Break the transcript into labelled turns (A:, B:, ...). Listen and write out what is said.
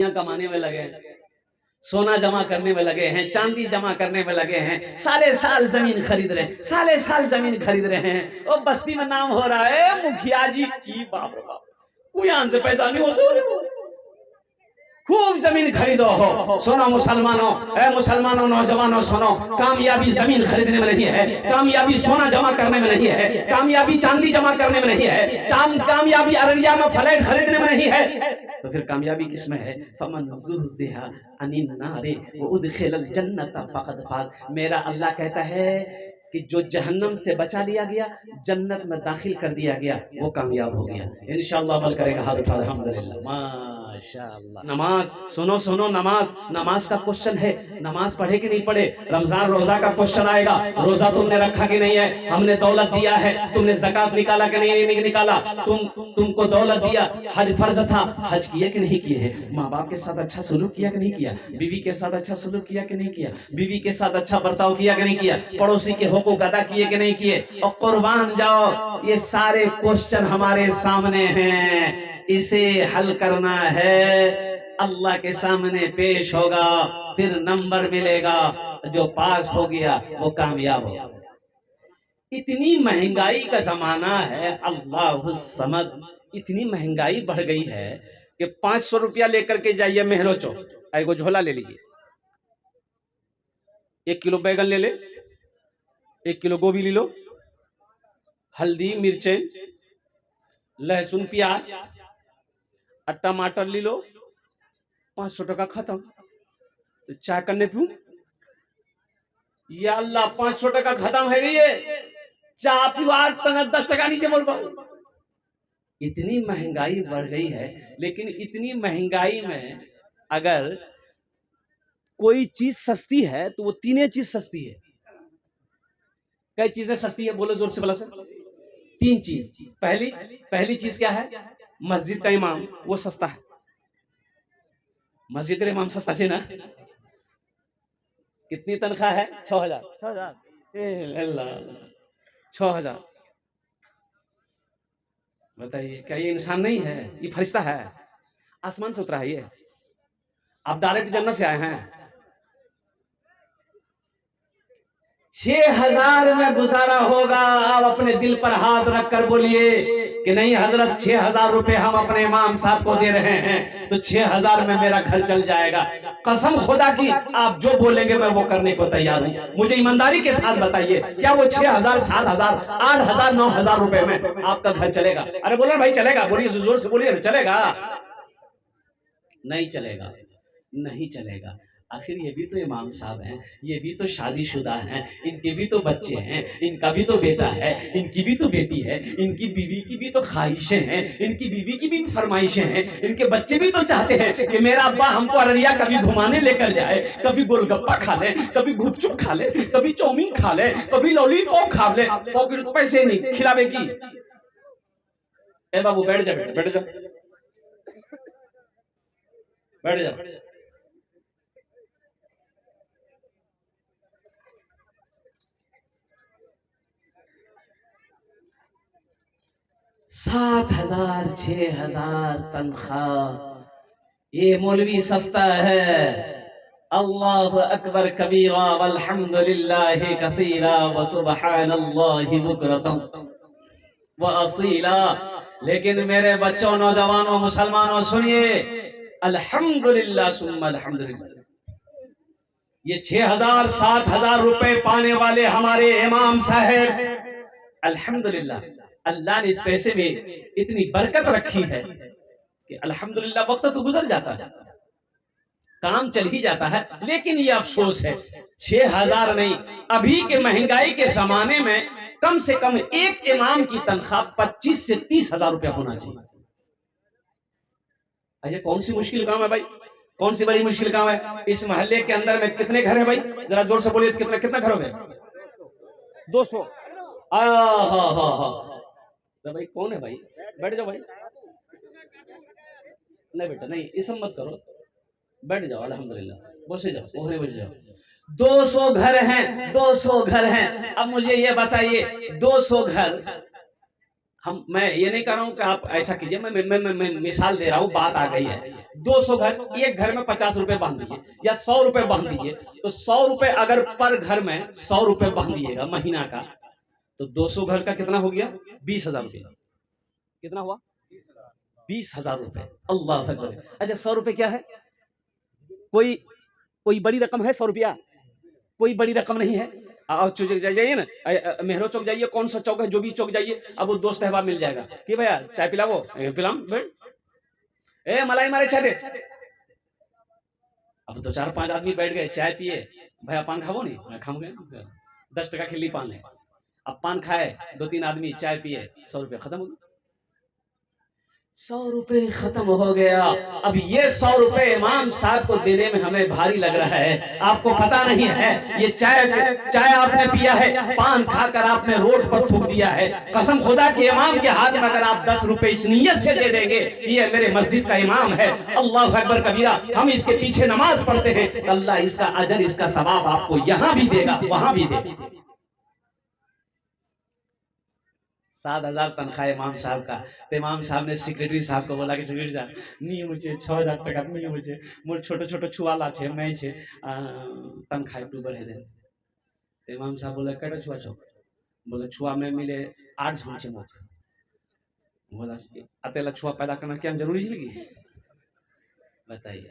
A: कमाने में लगे हैं, सोना जमा करने में लगे हैं, चांदी जमा करने में लगे हैं, साले साल जमीन खरीद रहे हैं, साले साल जमीन खरीद रहे हैं। और बस्ती में नाम हो रहा है मुखिया जी की, बाप रे बाप, कोई आन से पैसा नहीं हो, खूब जमीन खरीदो हो। सुनो मुसलमानों, मुसलमानों नौजवानों सुनो, कामयाबी जमीन खरीदने में नहीं है, कामयाबी सोना जमा करने में नहीं है, कामयाबी चांदी जमा करने में नहीं है, कामयाबी अररिया में फ्लैट खरीदने में नहीं है। तो फिर कामयाबी किसमें है? फमन ज़ुहज़िहा अनिन नारे व उदखिलल जन्नत फ़क़द फ़ाज़। मेरा अल्लाह कहता है कि जो जहन्नम से बचा लिया गया, जन्नत में दाखिल कर दिया गया, वो कामयाब हो गया। इंशाअल्लाह अमल करेगा, हाथ उठा, अल्हम्दुलिल्लाह, माशाअल्लाह। नमाज सुनो सुनो, नमाज का क्वेश्चन है, नमाज पढ़े कि नहीं पढ़े। रमजान रोजा का क्वेश्चन आएगा, रोजा तुमने रखा कि नहीं है, हमने दौलत दिया है, तुमने ज़कात निकाला कि नहीं निकाला, तुमको दौलत दिया, हज फर्ज था, हज किए कि नहीं किए है, माँ बाप के साथ अच्छा सलूक किया कि नहीं किया, बीवी के साथ अच्छा सलूक किया कि नहीं किया, बीवी के साथ अच्छा बर्ताव किया कि नहीं किया, पड़ोसी के हुकूक अदा किए कि नहीं किए, और कुर्बान जाओ। ये सारे क्वेश्चन हमारे सामने हैं, इसे हल करना है, अल्लाह के सामने पेश होगा, फिर नंबर मिलेगा, जो पास हो गया वो कामयाब होगा। इतनी महंगाई का जमाना है, अल्लाह समद, इतनी महंगाई बढ़ गई है कि 500 रुपया लेकर के जाइए मेहरो चौक, एगो झोला ले लीजिए, 1 किलो बैगन ले ले, 1 किलो गोभी ले लो, हल्दी मिर्चें लहसुन प्याज और टमाटर ले लो, 500 टका खत्म। तो चाय करने पीऊं, या अल्लाह 500 टका खत्म है ये, चाय पीवार 10 टका नीचे बोल पाओ। इतनी महंगाई बढ़ गई है, लेकिन इतनी महंगाई में अगर कोई चीज सस्ती है तो वो तीन चीज सस्ती है। कई चीजें सस्ती है, बोलो जोर से, बोला सर। 3 चीज। पहली चीज क्या है? मस्जिद का इमाम, वो सस्ता है। मस्जिद का इमाम सस्ता है ना। कितनी तनख्वाह है? 6000। 6000। बताइए, क्या ये इंसान नहीं है? ये फरिश्ता है, आसमान से उतरा है ये। आप डायरेक्ट जन्नत से आए हैं। 6000 में गुजारा होगा। आप अपने दिल पर हाथ रखकर बोलिए कि नहीं हजरत, 6000 रुपए हम अपने इमाम साहब को दे रहे हैं, तो 6000 में मेरा घर चल जाएगा। कसम खुदा की, आप जो बोलेंगे मैं वो करने को तैयार हूं। मुझे ईमानदारी के साथ बताइए, क्या वो 6000, 7000, 8000, 9000 रुपए में आपका घर चलेगा? अरे बोलो भाई, चलेगा? बोलिए, जोर से बोलिए, चलेगा? नहीं चलेगा, नहीं चलेगा। आखिर ये भी तो इमाम साहब हैं, ये भी तो शादीशुदा हैं, इनके भी तो बच्चे हैं, इनका भी तो बेटा है, इनकी भी तो बेटी है, इनकी बीवी की भी तो ख्वाहिशें हैं, इनकी बीवी की भी फरमाइशें हैं, इनके बच्चे भी तो चाहते हैं कि मेरा अब्बा हमको अररिया कभी घुमाने लेकर जाए, कभी गोलगप्पा खा ले, कभी गुपचुप खा ले, कभी चाउमीन खा ले, कभी लॉलीपॉप खा ले। पॉकेट तो पैसे नहीं, खिलावेगी। ए बाबू बैठ जा, बैठ जा, बैठ जा। 7000, 6000 तनख्वाह, ये मौलवी सस्ता है। अल्लाह अकबर कबीरा वल्हम्दुलिल्लाहि कसीरा व सुब्हानल्लाहि बुकरतन व असीला। लेकिन मेरे बच्चों, नौजवानों, मुसलमानों, सुनिए, अल्हम्दुलिल्लाह सुम्मा अल्हम्दुलिल्लाह। ये 6000, 7000 रुपए पाने वाले हमारे इमाम साहब, अल्हम्दुलिल्लाह, अल्लाह ने इस पैसे में इतनी बरकत रखी है कि अल्हम्दुलिल्लाह वक्त तो गुजर जाता है, काम चल ही जाता है। लेकिन ये अफसोस है, 6000 नहीं, अभी के महंगाई के जमाने में कम से कम एक इमाम की तनख्वाह 25 से 30,000 रुपया होना चाहिए। अच्छा, कौन सी मुश्किल काम है भाई? कौन सी बड़ी मुश्किल काम है? इस मोहल्ले के अंदर में कितने घर है भाई? जरा जोर से बोलिए, कितना घर हो गए? 200। तो भाई कौन है भाई? बैठ जाओ भाई। नहीं बेटा, नहीं, इस मत करो, बैठ जाओ, अल्हम्दुलिल्लाह, बसे जाओ, उधर बस जाओ। 200 घर हैं, 200 घर हैं। अब मुझे ये बताइए, 200 घर मैं ये नहीं कह रहा हूँ कि आप ऐसा कीजिए, मैं मिसाल दे रहा हूँ, बात आ गई है। 200 घर, एक घर में 50 रुपए बांध दीजिए या 100 रुपए बांध दीजिए, तो 100 रुपए अगर पर घर में 100 रुपए बांध दिएगा महीना का, तो 200 घर का कितना हो गया? 20,000 रुपये। कितना हुआ? 20,000 रुपए। अल्लाह अकबर। अच्छा 100 रुपए क्या है? कोई कोई बड़ी रकम है 100 रुपया? कोई बड़ी रकम नहीं है। और चौक जाइए ना, मेहरो चौक जाइए, कौन सा चौक है, जो भी चौक जाइए, अब वो दोस्त अहबाब मिल जाएगा कि भैया चाय पिलाओ, पिलाओ बैठ, ए मलाई मारे चाय दे। अब तो 4-5 आदमी बैठ गए, चाय पिए, भैया पान खाओ नहीं, मैं खाऊंगे, 10 टका खिल्ली पान है। अब पान खाए, 2-3 आदमी चाय पिए, 100 रुपये खत्म हो गए। 100 रुपए खत्म हो गया। अब ये 100 रुपए इमाम साहब को देने में हमें भारी लग रहा है। आपको पता नहीं है, ये चाय आपने पिया है, पान खाकर आपने रोड पर थूक दिया है। कसम खुदा के इमाम के हाथ में अगर आप 10 रुपए इस नीयत से दे देंगे कि ये मेरे मस्जिद का इमाम है, अल्लाह अकबर कबीरा, हम इसके पीछे नमाज पढ़ते हैं, तो अल्लाह इसका अजर, इसका सवाब आपको यहाँ भी देगा, वहां भी देगा। 7,000 तनख्वाह इमाम साहब का। तो इमाम साहब ने सेक्रेटरी साहब को बोला कि सेक्रेटरी साहब नहीं, मुझे 6,000 टका नहीं, मुझे मोर छोटे छोटे छुआला छे, मैं छे तनख्वाह एकटू बढ़े दे। तो इमाम साहब बोला कटा छुआ छो? बोले छुआ में मिले 8 झूल छे मुख। बोला अतेला छुआ पैदा करना क्या जरूरी है? बताइए।